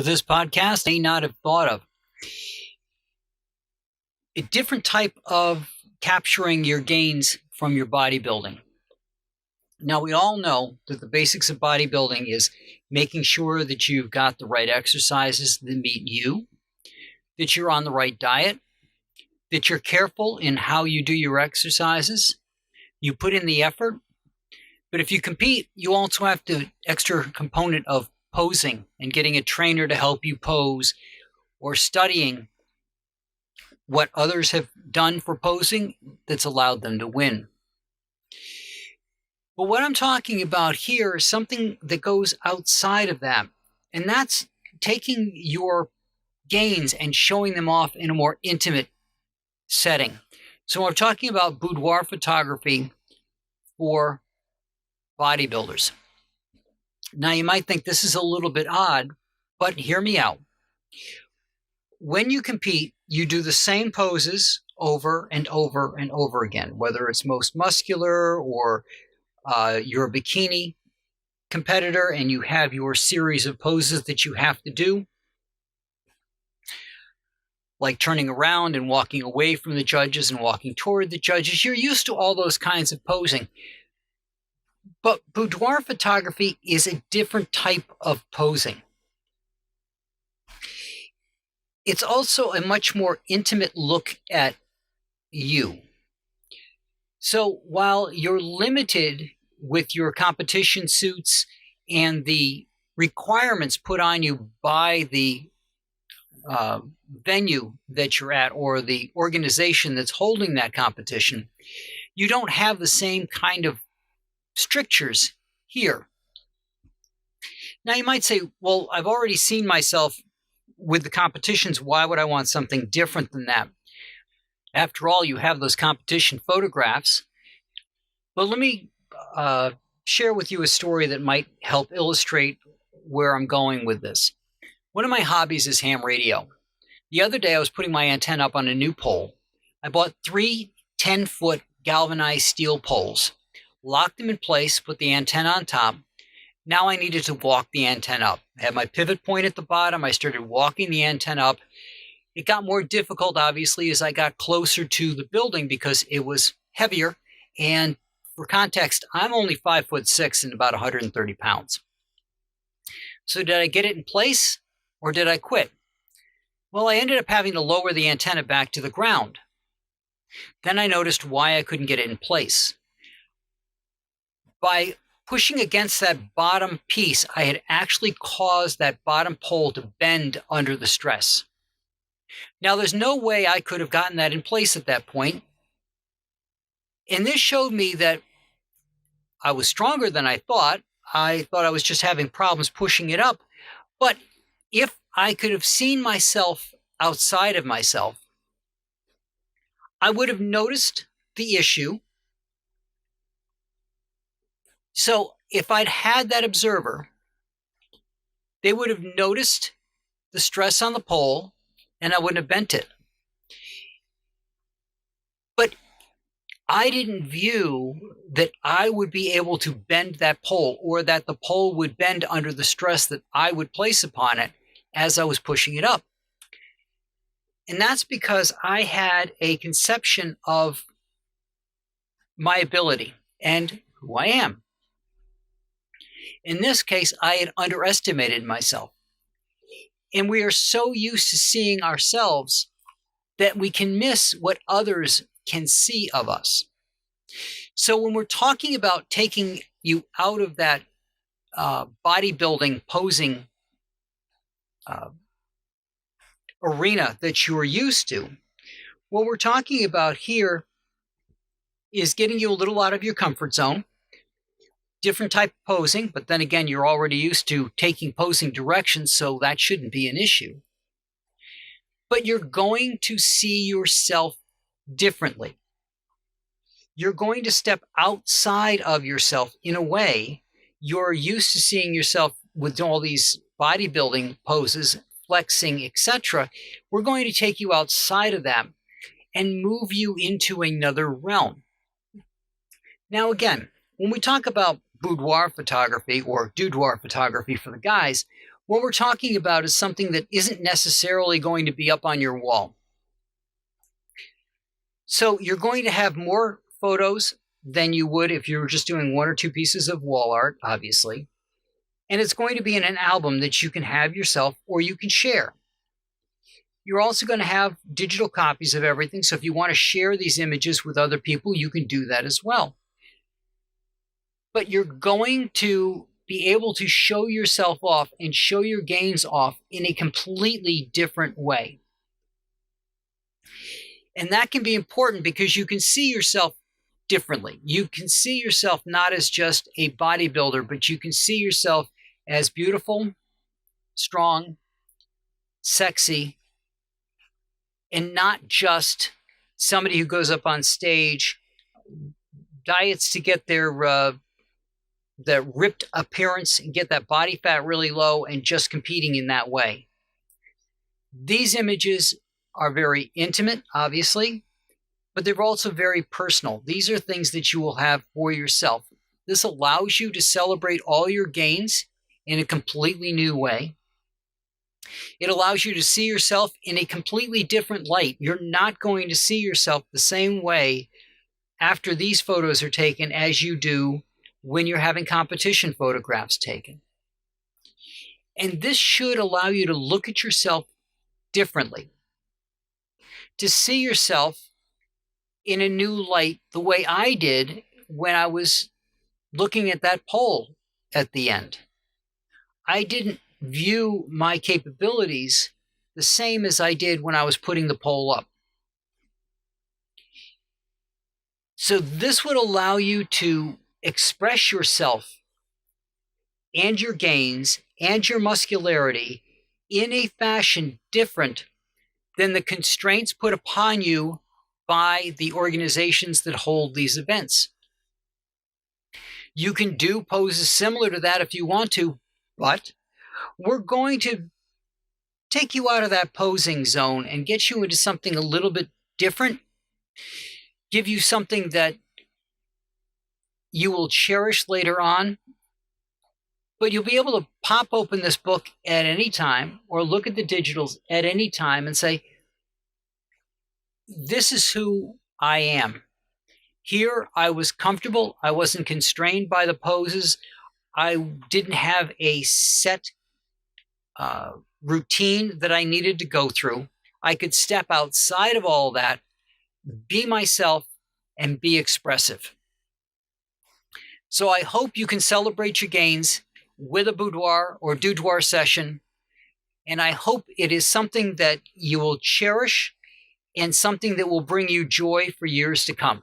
this podcast may not have thought of. A different type of capturing your gains from your bodybuilding. Now, we all know that the basics of bodybuilding is making sure that you've got the right exercises that meet you, that you're on the right diet, that you're careful in how you do your exercises, you put in the effort. But if you compete, you also have the extra component of posing and getting a trainer to help you pose, or studying what others have done for posing that's allowed them to win. But what I'm talking about here is something that goes outside of that, and that's taking your gains and showing them off in a more intimate setting. So I'm talking about boudoir photography for bodybuilders. Now, you might think this is a little bit odd, but hear me out. When you compete, you do the same poses over and over and over again, whether it's most muscular or you're a bikini competitor and you have your series of poses that you have to do, like turning around and walking away from the judges and walking toward the judges. You're used to all those kinds of posing. But boudoir photography is a different type of posing. It's also a much more intimate look at you. So while you're limited with your competition suits and the requirements put on you by the venue that you're at or the organization that's holding that competition, you don't have the same kind of strictures here. Now, you might say, well, I've already seen myself with the competitions. Why would I want something different than that? After all, you have those competition photographs. But let me share with you a story that might help illustrate where I'm going with this. One of my hobbies is ham radio. The other day, I was putting my antenna up on a new pole. I bought 3 10-foot galvanized steel poles, locked them in place, put the antenna on top. Now I needed to walk the antenna up. I had my pivot point at the bottom. I started walking the antenna up. It got more difficult, obviously, as I got closer to the building because it was heavier. And for context, I'm only 5'6" and about 130 pounds. So did I get it in place or did I quit? Well, I ended up having to lower the antenna back to the ground. Then I noticed why I couldn't get it in place. By pushing against that bottom piece, I had actually caused that bottom pole to bend under the stress. Now, there's no way I could have gotten that in place at that point. And this showed me that I was stronger than I thought. I thought I was just having problems pushing it up. But if I could have seen myself outside of myself, I would have noticed the issue. So if I'd had that observer, they would have noticed the stress on the pole and I wouldn't have bent it. But I didn't view that I would be able to bend that pole or that the pole would bend under the stress that I would place upon it as I was pushing it up. And that's because I had a conception of my ability and who I am. In this case, I had underestimated myself. And we are so used to seeing ourselves that we can miss what others can see of us. So when we're talking about taking you out of that bodybuilding posing arena that you're used to, what we're talking about here is getting you a little out of your comfort zone. Different type of posing, but then again, you're already used to taking posing directions, so that shouldn't be an issue. But you're going to see yourself differently. You're going to step outside of yourself in a way. You're used to seeing yourself with all these bodybuilding poses, flexing, etc. We're going to take you outside of that and move you into another realm. Now, again, when we talk about boudoir photography or doudoir photography for the guys, What we're talking about is something that isn't necessarily going to be up on your wall. So you're going to have more photos than you would if you were just doing 1 or 2 pieces of wall art, obviously. And it's going to be in an album that you can have yourself or you can share. You're also going to have digital copies of everything. So if you want to share these images with other people, you can do that as well. But you're going to be able to show yourself off and show your gains off in a completely different way. And that can be important because you can see yourself differently. You can see yourself not as just a bodybuilder, but you can see yourself as beautiful, strong, sexy, and not just somebody who goes up on stage, diets to get their ripped appearance and get that body fat really low and just competing in that way. These images are very intimate, obviously, but they're also very personal. These are things that you will have for yourself. This allows you to celebrate all your gains in a completely new way. It allows you to see yourself in a completely different light. You're not going to see yourself the same way after these photos are taken as you do when you're having competition photographs taken. And this should allow you to look at yourself differently, to see yourself in a new light, the way I did when I was looking at that poll at the end. I didn't view my capabilities the same as I did when I was putting the poll up. So this would allow you to express yourself and your gains and your muscularity in a fashion different than the constraints put upon you by the organizations that hold these events. You can do poses similar to that if you want to, but we're going to take you out of that posing zone and get you into something a little bit different, give you something that you will cherish later on, but you'll be able to pop open this book at any time or look at the digitals at any time and say, this is who I am. Here, I was comfortable. I wasn't constrained by the poses. I didn't have a set routine that I needed to go through. I could step outside of all that, be myself, and be expressive. So I hope you can celebrate your gains with a boudoir or doudoir session, and I hope it is something that you will cherish and something that will bring you joy for years to come.